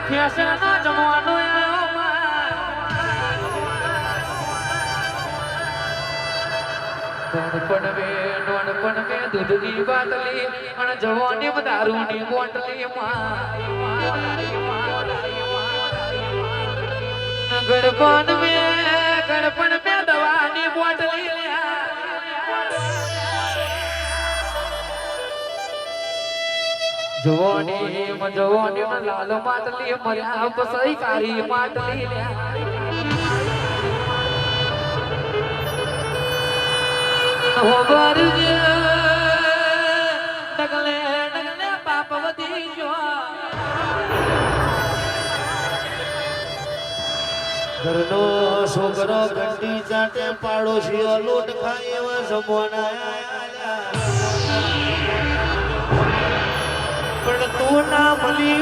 fashion નો જમવાનો નોનપણ મે દૂધની બાટલી અને જવાની દારૂની બોટલી ગણપણ મે દવાની બોટલી જવાની લાલ માટલી મર્યા બસઈ કારી માટલી હોબર ડગલે ડગલે પાપ વધી જો ઘરનો છોકરો ઘંટી ચાટે પાડોશીઓ લૂંટ ખાય એવા જમવાના પણ તું ના મળી